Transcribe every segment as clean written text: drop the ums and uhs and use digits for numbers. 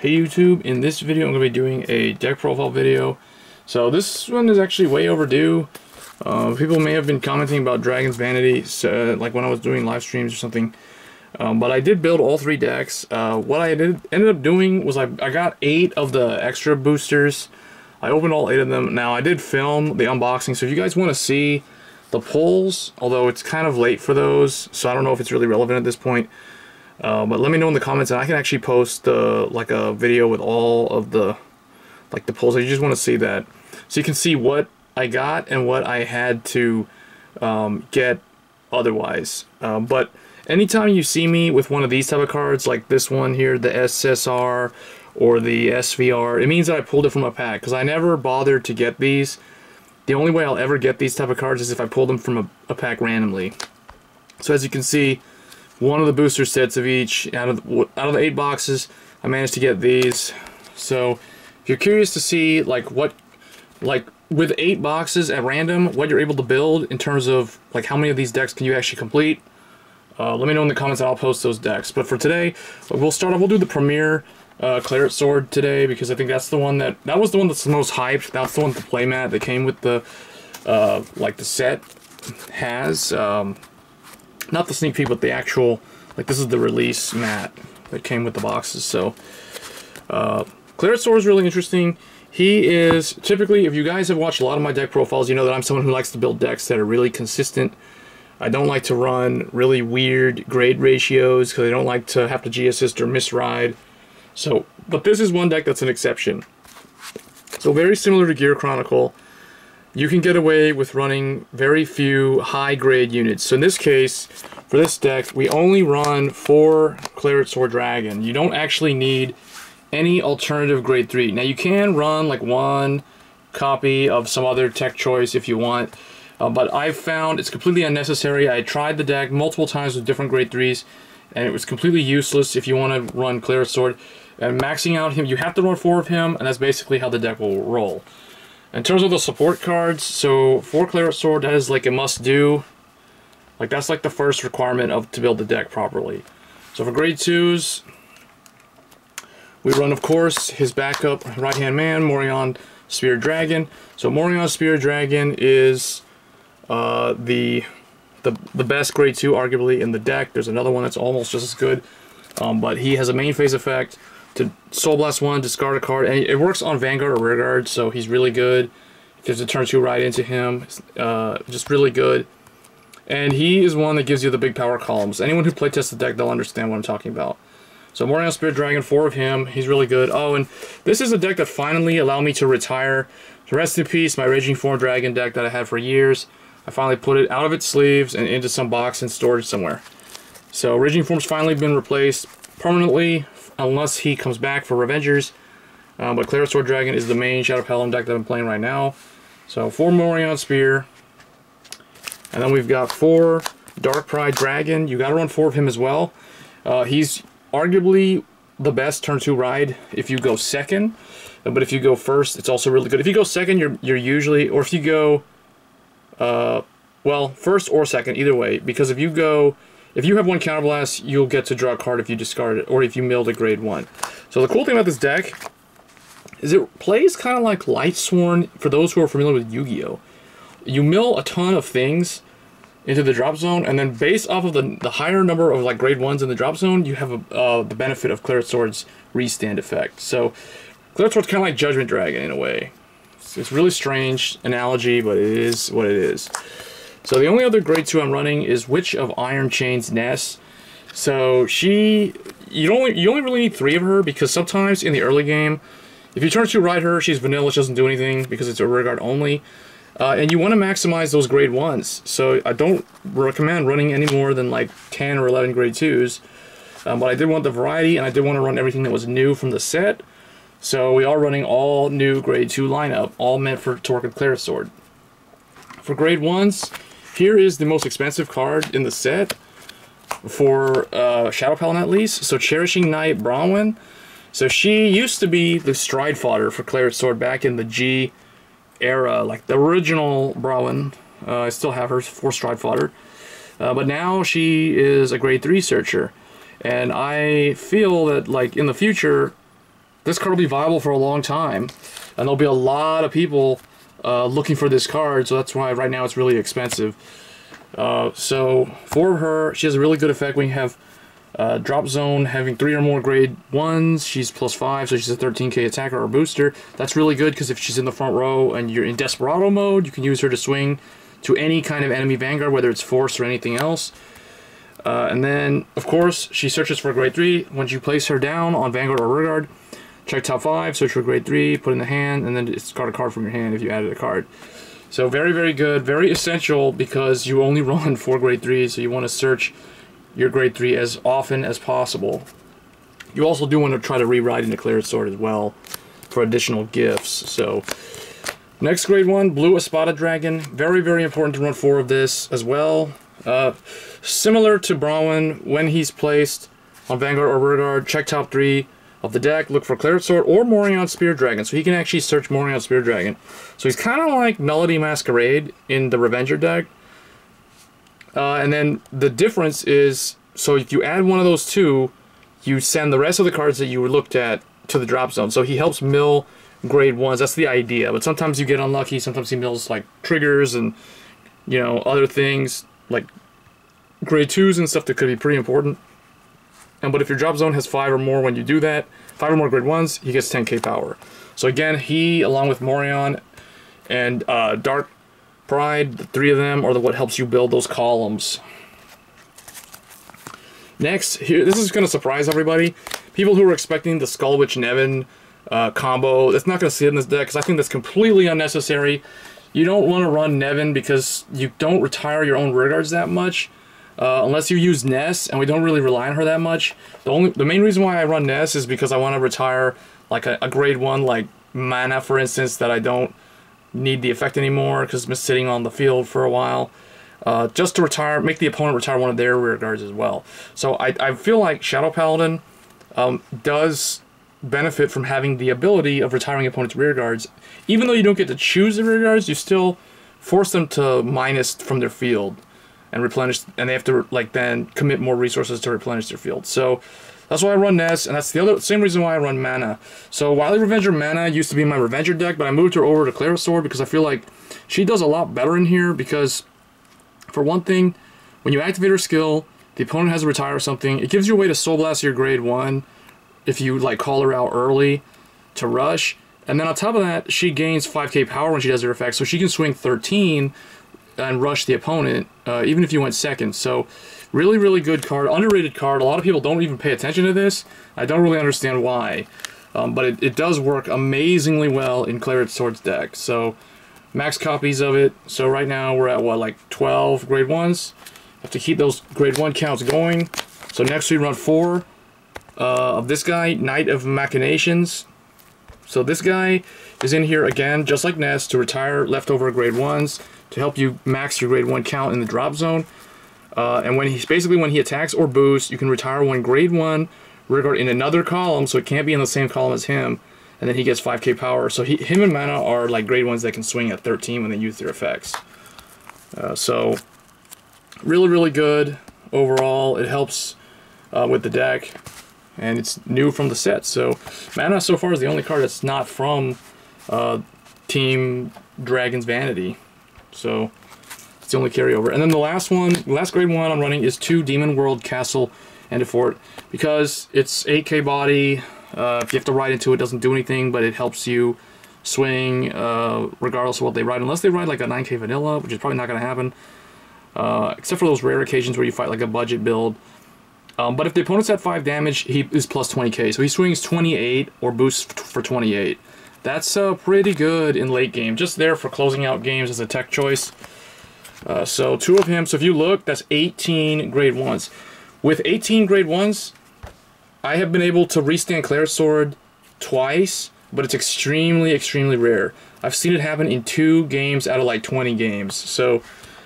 Hey YouTube, in this video I'm going to be doing a deck profile video. So this one is actually way overdue. People may have been commenting about Dragon's Vanity, like when I was doing live streams or something. But I did build all three decks. What I ended up doing was I got 8 of the extra boosters. I opened all 8 of them. Now I did film the unboxing, so if you guys want to see the pulls, although it's kind of late for those, so I don't know if it's really relevant at this point. But let me know in the comments, and I can actually post like a video with all of the pulls. I just want to see that, so you can see what I got and what I had to get otherwise. But anytime you see me with one of these type of cards, like this one here, the SSR or the SVR, it means that I pulled it from a pack, because I never bothered to get these. The only way I'll ever get these type of cards is if I pull them from a pack randomly. So as you can see, one of the booster sets of each out of the 8 boxes, I managed to get these. So if you're curious to see with 8 boxes at random what you're able to build in terms of like how many of these decks can you actually complete, let me know in the comments and I'll post those decks. But for today, we'll do the Premier Claret sword today, because I think that's the one that was the one that's the most hyped. That's the one with the playmat that came with the the set has. Not the sneak peek, but the actual, this is the release mat that came with the boxes. So, Claret Sword is really interesting. He is, typically, if you guys have watched a lot of my deck profiles, you know that I'm someone who likes to build decks that are really consistent. I don't like to run really weird grade ratios, because I don't like to have to G-assist or misride. So, but this is one deck that's an exception. So very similar to Gear Chronicle, you can get away with running very few high-grade units. So in this case, for this deck, we only run 4 Claret Sword Dragon. You don't actually need any alternative grade 3. Now you can run like 1 copy of some other tech choice if you want, but I've found it's completely unnecessary. I tried the deck multiple times with different grade 3s, and it was completely useless if you want to run Claret Sword. And maxing out him, you have to run 4 of him, and that's basically how the deck will roll. In terms of the support cards, so for Claret Sword, that is like a must-do. That's like the first requirement to build the deck properly. So for grade 2s, we run, of course, his backup right-hand man, Morion Spear Dragon. So Morion Spear Dragon is the best grade 2, arguably, in the deck. There's another one that's almost just as good, but he has a main phase effect to Soul Blast 1, discard a card, and it works on Vanguard or Rearguard, so he's really good. Gives a turn 2 right into him, just really good. And he is one that gives you the big power columns. Anyone who playtests the deck, they'll understand what I'm talking about. So Morion Spirit Dragon, 4 of him, he's really good. Oh, and this is a deck that finally allowed me to retire. So rest in peace, my Raging Form Dragon deck that I had for years. I finally put it out of its sleeves and into some box and stored it somewhere. So Raging Form's finally been replaced permanently, unless he comes back for Revengers. But Claret Sword Dragon is the main Shadow Paladin deck that I'm playing right now. So 4 Morion Spear. And then we've got 4 Darkpride Dragon. You gotta run 4 of him as well. He's arguably the best turn 2 ride if you go second. But if you go first, it's also really good. If you go second, you're usually, or if you go, well, first or second, either way. Because if you have 1 Counterblast, you'll get to draw a card if you discard it, or if you milled a grade 1. So the cool thing about this deck is it plays kind of like Lightsworn for those who are familiar with Yu-Gi-Oh! You mill a ton of things into the drop zone, and then based off of the higher number of grade 1s in the drop zone, you have the benefit of Claret Sword's restand effect. So Claret Sword's kind of like Judgment Dragon in a way. It's really strange analogy, but it is what it is. So the only other grade 2 I'm running is Witch of Iron Chain's Ness. So you only really need 3 of her, because sometimes in the early game, if you turn 2 ride her, she's vanilla, she doesn't do anything because it's a rearguard only. And you want to maximize those grade 1s. So I don't recommend running any more than 10 or 11 grade 2s. But I did want the variety, and I did want to run everything that was new from the set. So we are running all new grade 2 lineup, all meant to work with Claret Sword. For grade 1s, here is the most expensive card in the set, for Shadow Paladin at least. So Cherishing Knight Branwen. So she used to be the stride fodder for Claret Sword back in the G era, like the original Branwen. I still have her for stride fodder. But now she is a grade 3 searcher. And I feel that, in the future, this card will be viable for a long time, and there'll be a lot of people looking for this card, so that's why right now it's really expensive. So for her, she has a really good effect when you have drop zone having 3 or more grade 1s. She's +5, so she's a 13k attacker or booster. That's really good because if she's in the front row and you're in Desperado mode, you can use her to swing to any kind of enemy Vanguard, whether it's Force or anything else. And then, of course, she searches for grade 3. Once you place her down on Vanguard or Rearguard, check top 5, search for grade 3, put in the hand, and then discard a card from your hand if you added a card. So very, very good, very essential because you only run 4 grade 3s, so you want to search your grade 3 as often as possible. You also do want to try to rewrite into Claret Sword as well for additional gifts. So next grade 1, Blue Espada Dragon. Very, very important to run 4 of this as well. Similar to Branwen, when he's placed on Vanguard or Rearguard, check top 3 of the deck, look for Claret Sword or Morion Spear Dragon. So he can actually search Morion Spear Dragon. So he's kind of like Melody Masquerade in the Revenger deck. And then the difference is, so if you add one of those 2, you send the rest of the cards that you looked at to the drop zone. So he helps mill grade 1s. That's the idea. But sometimes you get unlucky. Sometimes he mills like triggers and, you know, other things like grade 2s and stuff that could be pretty important. But if your drop zone has 5 or more when you do that, 5 or more grade 1s, he gets 10k power. So again, he, along with Morion and Darkpride, the 3 of them are what helps you build those columns. Next, here, this is going to surprise everybody. People who are expecting the Skull Witch Nevin combo, that's not going to sit in this deck because I think that's completely unnecessary. You don't want to run Nevin because you don't retire your own rearguards that much. Unless you use Ness, and we don't really rely on her that much. The main reason why I run Ness is because I want to retire like a grade 1, like Mana, for instance, that I don't need the effect anymore because it's been sitting on the field for a while. Just to retire, make the opponent retire one of their rear guards as well. So I feel like Shadow Paladin does benefit from having the ability of retiring opponent's rear guards. Even though you don't get to choose the rear guards, you still force them to minus from their field and replenish, and they have to like then commit more resources to replenish their field. So that's why I run Ness, and that's the same reason why I run Mana. So Wily Revenger Mana used to be my Revenger deck, but I moved her over to Claret Sword because I feel like she does a lot better in here because, for one thing, when you activate her skill, the opponent has to retire something. It gives you a way to Soul Blast your grade 1 if you like call her out early to rush. And then on top of that, she gains 5k power when she does her effect, so she can swing 13 and rush the opponent, even if you went second. So really, really good card, underrated card. A lot of people don't even pay attention to this. I don't really understand why, but it does work amazingly well in Claret Sword's deck. So max copies of it. So right now we're at what, like 12 grade 1s. Have to keep those grade 1 counts going. So next we run 4 of this guy, Knight of Machinations. So this guy is in here again, just like Ness, to retire leftover grade 1s to help you max your grade 1 count in the drop zone. And when he attacks or boosts, you can retire 1 grade 1 rearguard in another column, so it can't be in the same column as him, and then he gets 5k power. So him and Mana are like grade 1s that can swing at 13 when they use their effects. So really, really good overall. It helps with the deck, and it's new from the set. So Mana so far is the only card that's not from Team Dragon's Vanity. So it's the only carryover. And then the last grade 1 I'm running is 2 Demon World Castle Endefort because it's 8k body. If you have to ride into it, it doesn't do anything, but it helps you swing regardless of what they ride, unless they ride like a 9k vanilla, which is probably not going to happen, except for those rare occasions where you fight like a budget build. But if the opponent's at 5 damage, he is plus 20k, so he swings 28 or boosts for 28. That's pretty good in late game, just there for closing out games as a tech choice. So 2 of him, so if you look, that's 18 grade 1s. With 18 grade 1s, I have been able to restand Claret Sword twice, but it's extremely, extremely rare. I've seen it happen in 2 games out of like 20 games, so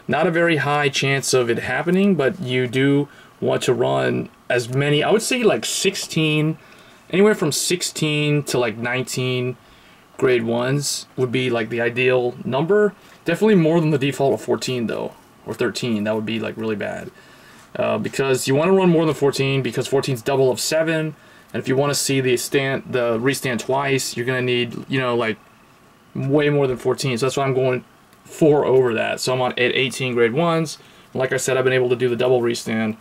not a very high chance of it happening, but you do want to run as many, I would say like 16, anywhere from 16 to like 19 grade 1s would be like the ideal number. Definitely more than the default of 14 though, or 13. That would be like really bad. Because you want to run more than 14 because 14 is double of 7, And if you want to see the restand twice, you're going to need, you know, like way more than 14. So that's why I'm going 4 over that. So I'm at 18 grade 1s. Like I said, I've been able to do the double restand,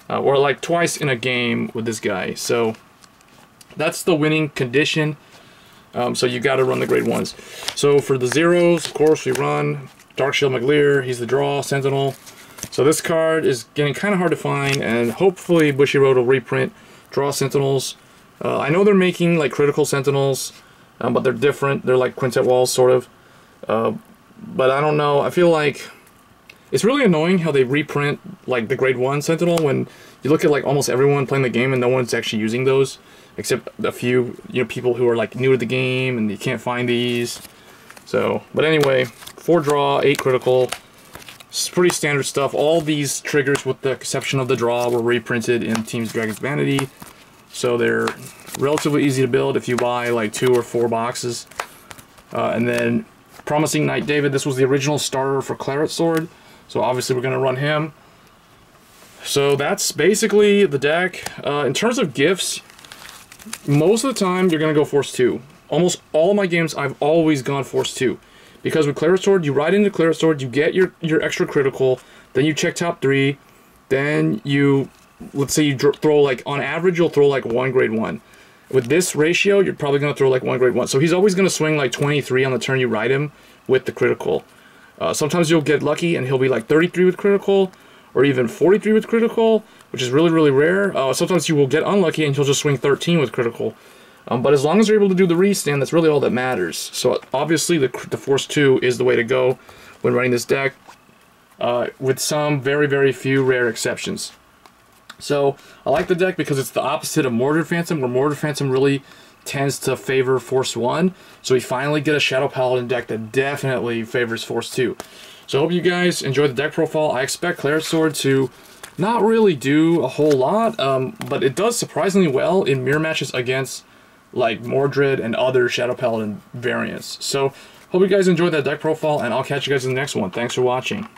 or like twice in a game with this guy. So that's the winning condition. So you got to run the grade 1s. So for the zeros, of course, we run Darkshield McLear. He's the draw Sentinel. So this card is getting kind of hard to find, and hopefully Bushiroad will reprint draw Sentinels. I know they're making like critical Sentinels, but they're different. They're like Quintet Walls, sort of. But I don't know. I feel like it's really annoying how they reprint like the grade 1 Sentinel when you look at like almost everyone playing the game and no one's actually using those, except a few, you know, people who are like new to the game and you can't find these. So, but anyway, 4 draw, 8 critical. It's pretty standard stuff. All these triggers, with the exception of the draw, were reprinted in Teams Dragon's Vanity. So they're relatively easy to build if you buy like 2 or 4 boxes. And then Promising Knight David, this was the original starter for Claret Sword. So obviously we're going to run him. So that's basically the deck. In terms of gifts, most of the time you're going to go Force 2. Almost all of my games I've always gone Force 2. Because with Claret Sword, you ride into Claret Sword, you get your extra critical, then you check top 3, then you, let's say you throw like, on average, you'll throw like 1 grade 1. With this ratio, you're probably going to throw like 1 grade 1. So he's always going to swing like 23 on the turn you ride him with the critical. Sometimes you'll get lucky and he'll be like 33 with critical, or even 43 with critical, which is really, really rare. Sometimes you will get unlucky and he'll just swing 13 with critical. But as long as you're able to do the restand, that's really all that matters. So obviously the Force 2 is the way to go when running this deck, with some very, very few rare exceptions. So I like the deck because it's the opposite of Mordred Phantom, where Mordred Phantom really tends to favor Force 1. So we finally get a Shadow Paladin deck that definitely favors Force 2. So I hope you guys enjoyed the deck profile. I expect Claret Sword to not really do a whole lot, but it does surprisingly well in mirror matches against like Mordred and other Shadow Paladin variants. So, hope you guys enjoyed that deck profile, and I'll catch you guys in the next one. Thanks for watching.